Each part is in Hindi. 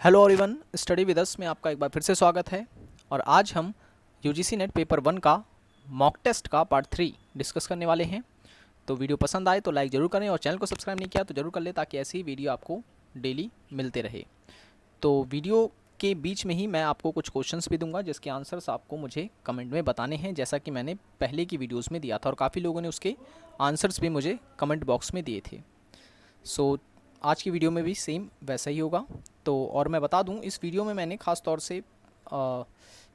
Hello everyone, study with us में आपका एक बार फिर से स्वागत है। और आज हम यूजीसी नेट पेपर 1 का मॉक टेस्ट का पार्ट 3 डिस्कस करने वाले हैं। तो वीडियो पसंद आए तो लाइक ज़रूर करें और चैनल को सब्सक्राइब नहीं किया तो ज़रूर कर लें ताकि ऐसी ही वीडियो आपको डेली मिलते रहे। तो वीडियो के बीच में ही मैं आपको कुछ क्वेश्चंस भी दूंगा जिसके आंसर्स आपको मुझे कमेंट में बताने हैं, जैसा कि मैंने पहले की वीडियोज़ में दिया था और काफ़ी लोगों ने उसके आंसर्स भी मुझे कमेंट बॉक्स में दिए थे। सो आज की वीडियो में भी सेम वैसा ही होगा। तो और मैं बता दूं, इस वीडियो में मैंने ख़ास तौर से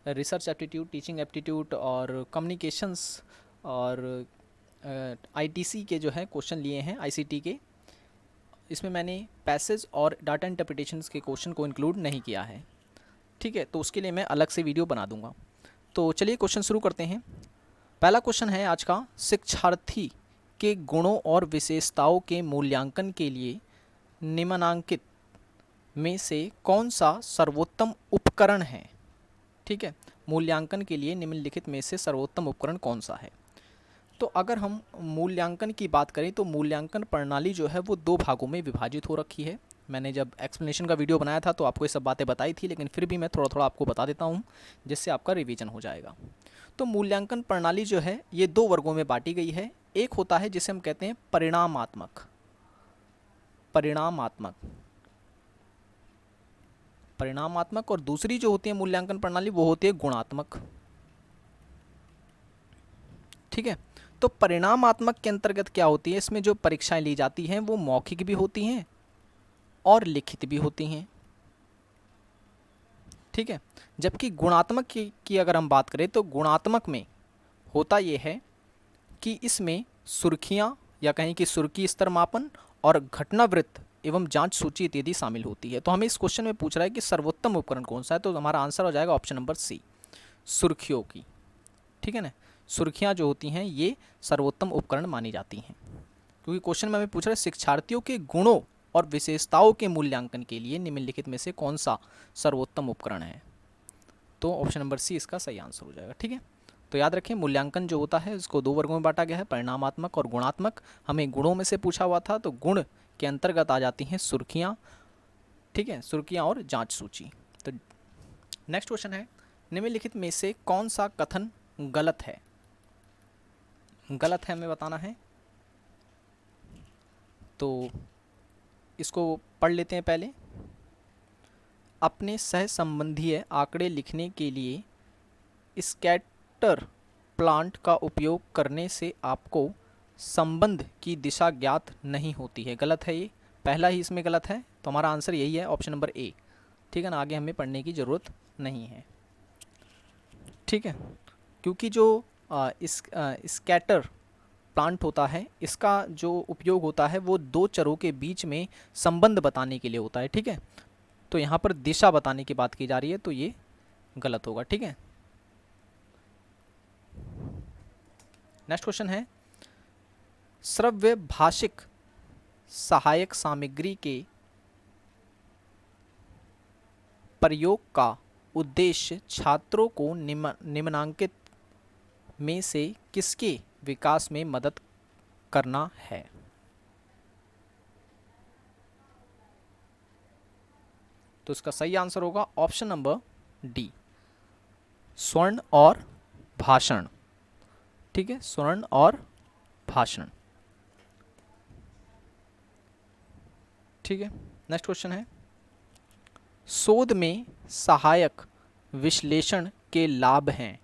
रिसर्च एप्टीट्यूड, टीचिंग एप्टीट्यूड और कम्युनिकेशंस और आईटीसी के जो है क्वेश्चन लिए हैं, आईसीटी के। इसमें मैंने पैसेज और डाटा इंटरप्रिटेशंस के क्वेश्चन को इंक्लूड नहीं किया है, ठीक है। तो उसके लिए मैं अलग से वीडियो बना दूंगा। तो चलिए क्वेश्चन शुरू करते हैं। पहला क्वेश्चन है आज का, शिक्षार्थी के गुणों और विशेषताओं के मूल्यांकन के लिए निम्नांकित में से कौन सा सर्वोत्तम उपकरण है। ठीक है, मूल्यांकन के लिए निम्नलिखित में से सर्वोत्तम उपकरण कौन सा है। तो अगर हम मूल्यांकन की बात करें तो मूल्यांकन प्रणाली जो है वो दो भागों में विभाजित हो रखी है। मैंने जब एक्सप्लेनेशन का वीडियो बनाया था तो आपको ये सब बातें बताई थी, लेकिन फिर भी मैं थोड़ा थोड़ा आपको बता देता हूँ जिससे आपका रिवीजन हो जाएगा। तो मूल्यांकन प्रणाली जो है ये दो वर्गों में बांटी गई है। एक होता है जिसे हम कहते हैं परिणामात्मक परिणामात्मक और दूसरी जो होती है मूल्यांकन प्रणाली वो होती है गुणात्मक। ठीक है, तो परिणामात्मक के अंतर्गत क्या होती है, इसमें जो परीक्षाएं ली जाती हैं वो मौखिक भी होती हैं और लिखित भी होती हैं। ठीक है, जबकि गुणात्मक की अगर हम बात करें तो गुणात्मक में होता ये है कि इसमें सुर्खियां या कहें कि सुर्खी स्तर मापन और घटनावृत्त एवं जांच सूची इत्यादि शामिल होती है। तो हमें इस क्वेश्चन में पूछ रहा है कि सर्वोत्तम उपकरण कौन सा है, तो हमारा आंसर हो जाएगा ऑप्शन नंबर सी, सुर्खियों की। ठीक है ना, सुर्खियां जो होती हैं ये सर्वोत्तम उपकरण मानी जाती हैं, क्योंकि क्वेश्चन में हमें पूछ रहा है शिक्षार्थियों के गुणों और विशेषताओं के मूल्यांकन के लिए निम्नलिखित में से कौन सा सर्वोत्तम उपकरण है। तो ऑप्शन नंबर सी इसका सही आंसर हो जाएगा। ठीक है, तो याद रखें मूल्यांकन जो होता है इसको दो वर्गों में बांटा गया है, परिणामात्मक और गुणात्मक। हमें गुणों में से पूछा हुआ था, तो गुण के अंतर्गत आ जाती हैं सुर्खियाँ। ठीक है, सुर्खियाँ और जांच सूची। तो नेक्स्ट क्वेश्चन है, निम्नलिखित में से कौन सा कथन गलत है। गलत है हमें बताना है, तो इसको पढ़ लेते हैं पहले। अपने सहसंबंधीय आंकड़े लिखने के लिए स्कैटर प्लांट का उपयोग करने से आपको संबंध की दिशा ज्ञात नहीं होती है। गलत है ये, पहला ही इसमें गलत है, तो हमारा आंसर यही है ऑप्शन नंबर ए। ठीक है ना, आगे हमें पढ़ने की ज़रूरत नहीं है। ठीक है, क्योंकि जो स्कैटर प्लांट होता है इसका जो उपयोग होता है वो दो चरों के बीच में संबंध बताने के लिए होता है। ठीक है, तो यहाँ पर दिशा बताने की बात की जा रही है, तो ये गलत होगा। ठीक है, नेक्स्ट क्वेश्चन है, श्रव्य भाषिक सहायक सामग्री के प्रयोग का उद्देश्य छात्रों को निम्नांकित में से किसके विकास में मदद करना है। तो इसका सही आंसर होगा ऑप्शन नंबर डी, स्वर्ण और भाषण। ठीक है, स्वर्ण और भाषण। ठीक है, नेक्स्ट क्वेश्चन है, शोध में सहायक विश्लेषण के लाभ हैं।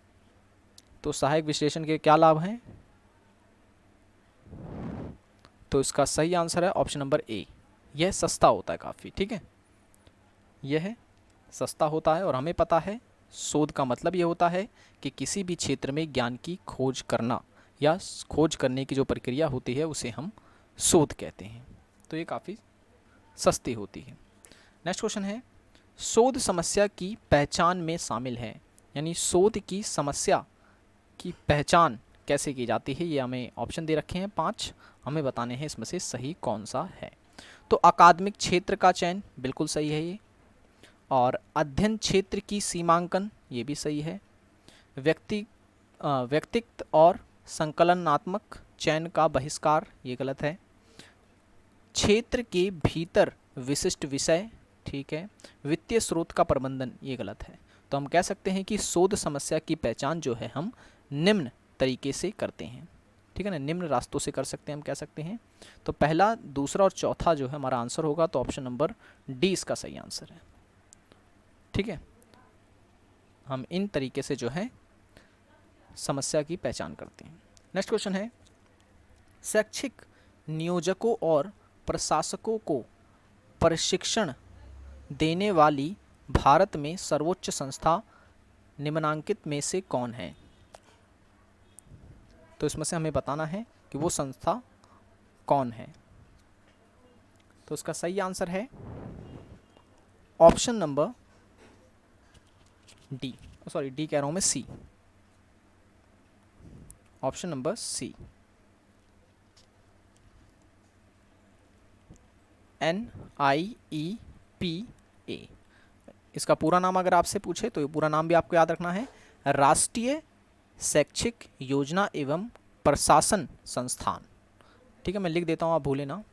तो सहायक विश्लेषण के क्या लाभ हैं, तो इसका सही आंसर है ऑप्शन नंबर ए, यह सस्ता होता है काफ़ी। ठीक है, यह सस्ता होता है और हमें पता है शोध का मतलब ये होता है कि किसी भी क्षेत्र में ज्ञान की खोज करना या खोज करने की जो प्रक्रिया होती है उसे हम शोध कहते हैं। तो ये काफ़ी सस्ती होती है। नेक्स्ट क्वेश्चन है, शोध समस्या की पहचान में शामिल है, यानी शोध की समस्या की पहचान कैसे की जाती है, ये हमें ऑप्शन दे रखे हैं 5, हमें बताने हैं इसमें से सही कौन सा है। तो अकादमिक क्षेत्र का चयन बिल्कुल सही है ये, और अध्ययन क्षेत्र की सीमांकन ये भी सही है। व्यक्तित्व और संकलनात्मक चयन का बहिष्कार ये गलत है। क्षेत्र के भीतर विशिष्ट विषय ठीक है। वित्तीय स्रोत का प्रबंधन, ये गलत है। तो हम कह सकते हैं कि शोध समस्या की पहचान जो है हम निम्न तरीके से करते हैं, ठीक है ना, निम्न रास्तों से कर सकते हैं, हम कह सकते हैं। तो पहला, दूसरा और चौथा जो है हमारा आंसर होगा, तो ऑप्शन नंबर डी इसका सही आंसर है, ठीक है। हम इन तरीके से जो है समस्या की पहचान करते हैं। नेक्स्ट क्वेश्चन है, शैक्षिक नियोजकों और प्रशासकों को प्रशिक्षण देने वाली भारत में सर्वोच्च संस्था निम्नांकित में से कौन है? तो इसमें से हमें बताना है कि वो संस्था कौन है। तो इसका सही आंसर है option number D, sorry D कह रहा हूं मैं, सी, ऑप्शन नंबर सी, NIEPA। इसका पूरा नाम अगर आपसे पूछे तो ये पूरा नाम भी आपको याद रखना है, राष्ट्रीय शैक्षिक योजना एवं प्रशासन संस्थान, ठीक है। मैं लिख देता हूँ, आप भूले ना,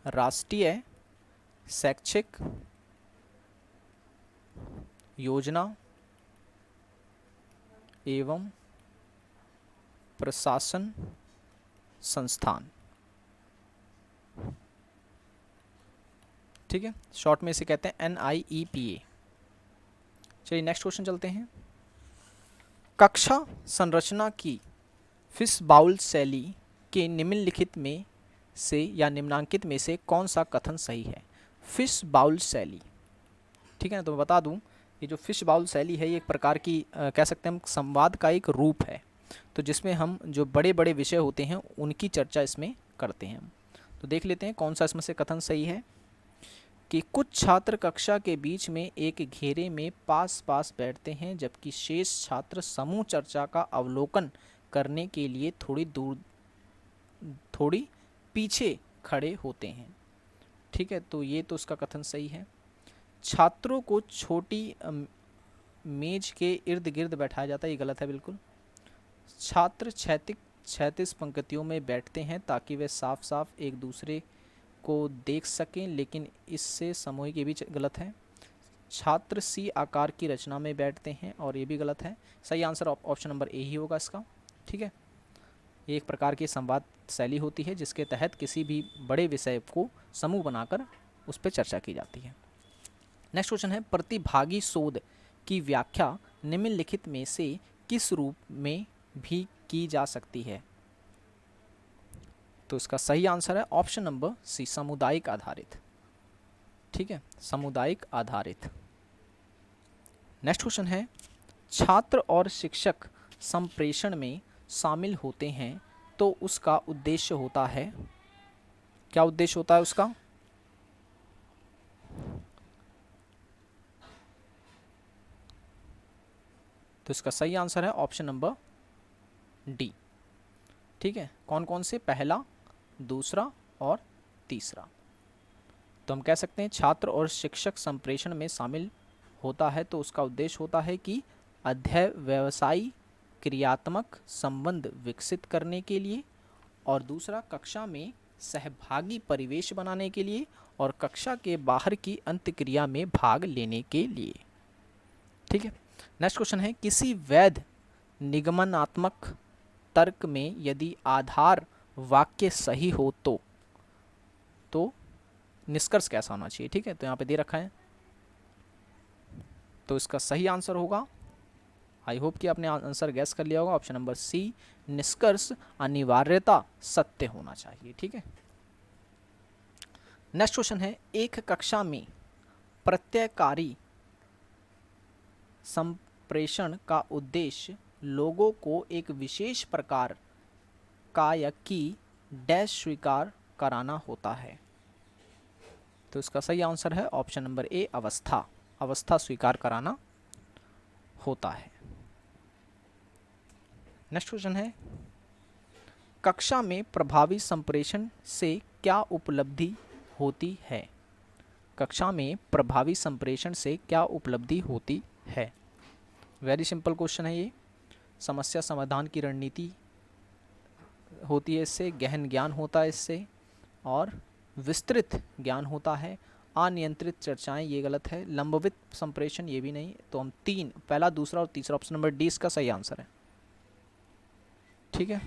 राष्ट्रीय शैक्षिक योजना एवं प्रशासन संस्थान, ठीक है, शॉर्ट में इसे कहते हैं NIEPA। चलिए नेक्स्ट क्वेश्चन चलते हैं। कक्षा संरचना की फिश बाउल शैली के निम्नलिखित में से या निम्नांकित में से कौन सा कथन सही है? फिश बाउल शैली, ठीक है ना। तो मैं बता दूं, ये जो फिश बाउल शैली है ये एक प्रकार की कह सकते हैं हम संवाद का एक रूप है, तो जिसमें हम जो बड़े बड़े विषय होते हैं उनकी चर्चा इसमें करते हैं। तो देख लेते हैं कौन सा इसमें से कथन सही है कि कुछ छात्र कक्षा के बीच में एक घेरे में पास पास बैठते हैं, जबकि शेष छात्र समूह चर्चा का अवलोकन करने के लिए थोड़ी पीछे खड़े होते हैं, ठीक है। तो ये तो उसका कथन सही है। छात्रों को छोटी मेज के इर्द गिर्द बैठाया जाता है, ये गलत है बिल्कुल। छात्र क्षैतिज पंक्तियों में बैठते हैं ताकि वे साफ साफ एक दूसरे को देख सकें, लेकिन इससे समूह के बीच, गलत है। छात्र सी आकार की रचना में बैठते हैं, और ये भी गलत है। सही आंसर ऑप्शन नंबर ए ही होगा इसका, ठीक है। ये एक प्रकार की संवाद शैली होती है जिसके तहत किसी भी बड़े विषय को समूह बनाकर उस पर चर्चा की जाती है। नेक्स्ट क्वेश्चन है, प्रतिभागी शोध की व्याख्या निम्नलिखित में से किस रूप में भी की जा सकती है? तो इसका सही आंसर है ऑप्शन नंबर सी, सामुदायिक आधारित, ठीक है, सामुदायिक आधारित। नेक्स्ट क्वेश्चन है, छात्र और शिक्षक संप्रेषण में शामिल होते हैं तो उसका उद्देश्य होता है, क्या उद्देश्य होता है उसका? तो इसका सही आंसर है ऑप्शन नंबर डी, ठीक है। कौन कौन से? पहला, दूसरा और तीसरा। तो हम कह सकते हैं छात्र और शिक्षक संप्रेषण में शामिल होता है तो उसका उद्देश्य होता है कि अध्यय व्यवसायी क्रियात्मक संबंध विकसित करने के लिए, और दूसरा कक्षा में सहभागी परिवेश बनाने के लिए, और कक्षा के बाहर की अंतक्रिया में भाग लेने के लिए, ठीक है। नेक्स्ट क्वेश्चन है, किसी वैध निगमनात्मक तर्क में यदि आधार वाक्य सही हो तो निष्कर्ष कैसा होना चाहिए, ठीक है। तो यहाँ पे दे रखा है, तो इसका सही आंसर होगा, आई होप कि आपने आंसर गैस कर लिया होगा, ऑप्शन नंबर सी, निष्कर्ष अनिवार्यता सत्य होना चाहिए, ठीक है। नेक्स्ट क्वेश्चन है, एक कक्षा में प्रत्ययकारी संप्रेषण का उद्देश्य लोगों को एक विशेष प्रकार का या की डैश स्वीकार कराना होता है। तो इसका सही आंसर है ऑप्शन नंबर ए, अवस्था स्वीकार कराना होता है। नेक्स्ट क्वेश्चन है, कक्षा में प्रभावी संप्रेषण से क्या उपलब्धि होती है? कक्षा में प्रभावी संप्रेषण से क्या उपलब्धि होती है? वेरी सिंपल क्वेश्चन है ये। समस्या समाधान की रणनीति होती है इससे, गहन ज्ञान होता है इससे, और विस्तृत ज्ञान होता है, अनियंत्रित चर्चाएं, ये गलत है। लंबवित संप्रेषण, ये भी नहीं। तो हम तीन, पहला, दूसरा और तीसरा, ऑप्शन नंबर डी इसका सही आंसर है। ठीक है,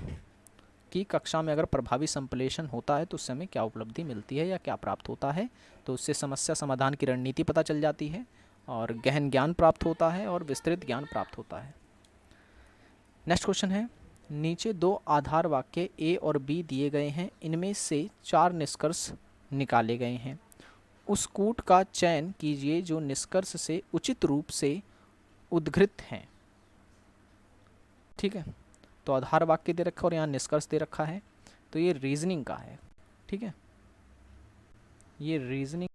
कि कक्षा में अगर प्रभावी संप्रेषण होता है तो उससे हमें क्या उपलब्धि मिलती है या क्या प्राप्त होता है। तो उससे समस्या समाधान की रणनीति पता चल जाती है, और गहन ज्ञान प्राप्त होता है, और विस्तृत ज्ञान प्राप्त होता है। नेक्स्ट क्वेश्चन है, नीचे दो आधार वाक्य ए और बी दिए गए हैं, इनमें से 4 निष्कर्ष निकाले गए हैं। उस कूट का चयन कीजिए जो निष्कर्ष से उचित रूप से उद्धृत हैं। ठीक है, तो आधार वाक्य दे रखा है और यहाँ निष्कर्ष दे रखा है, तो ये रीजनिंग का है। ठीक है, ये रीजनिंग